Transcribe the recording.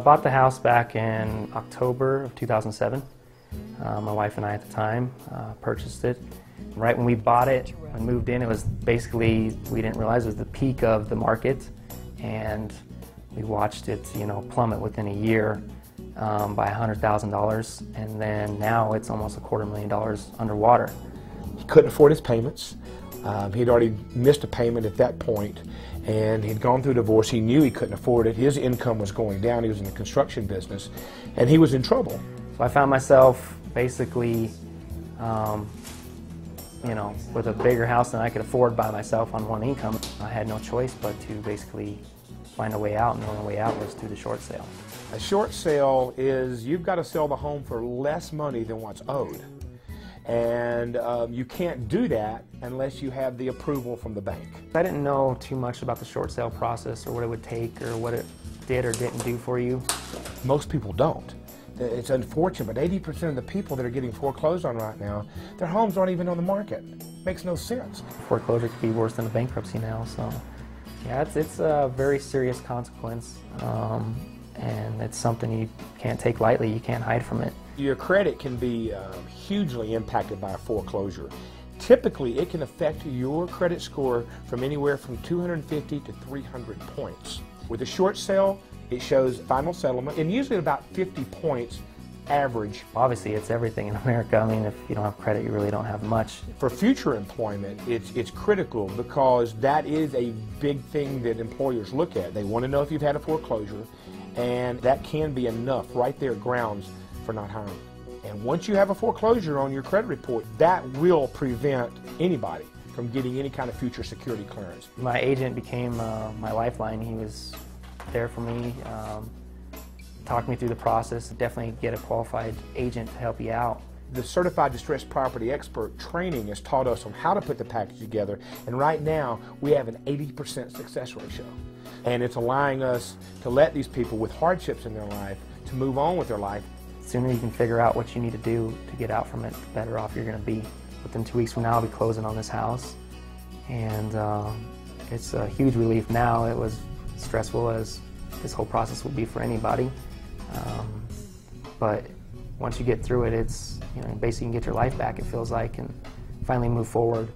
I bought the house back in October of 2007. My wife and I at the time purchased it. Right when we bought it and moved in, it was basically, we didn't realize it was the peak of the market, and we watched it, plummet within a year by $100,000, and then now it's almost $250,000 underwater. He couldn't afford his payments. He'd already missed a payment at that point, and he'd gone through a divorce. He knew he couldn't afford it. His income was going down. He was in the construction business, and he was in trouble. So I found myself basically, with a bigger house than I could afford by myself on one income. I had no choice but to basically find a way out, and the only way out was through the short sale. A short sale is you've got to sell the home for less money than what's owed. And you can't do that unless you have the approval from the bank. I didn't know too much about the short sale process or what it would take or what it did or didn't do for you. Most people don't. It's unfortunate, but 80% of the people that are getting foreclosed on right now, their homes aren't even on the market. Makes no sense. Foreclosure could be worse than a bankruptcy now, so yeah, it's a very serious consequence, and it's something you can't take lightly. You can't hide from it. Your credit can be hugely impacted by a foreclosure. Typically, it can affect your credit score from anywhere from 250 to 300 points. With a short sale, it shows final settlement, and usually about 50 points average. Obviously, it's everything in America. I mean, if you don't have credit, you really don't have much. For future employment, it's critical because that is a big thing that employers look at. They want to know if you've had a foreclosure, and that can be enough right there grounds for not hiring. And once you have a foreclosure on your credit report, that will prevent anybody from getting any kind of future security clearance. My agent became my lifeline. He was there for me, talked me through the process. Definitely get a qualified agent to help you out. The Certified Distressed Property Expert training has taught us on how to put the package together, and right now we have an 80% success ratio. And it's allowing us to let these people with hardships in their life to move on with their life. The sooner you can figure out what you need to do to get out from it, the better off you're going to be. Within 2 weeks from now, I'll be closing on this house, and it's a huge relief now. It was stressful as this whole process will be for anybody, but once you get through it, it's basically you can get your life back, it feels like, and finally move forward.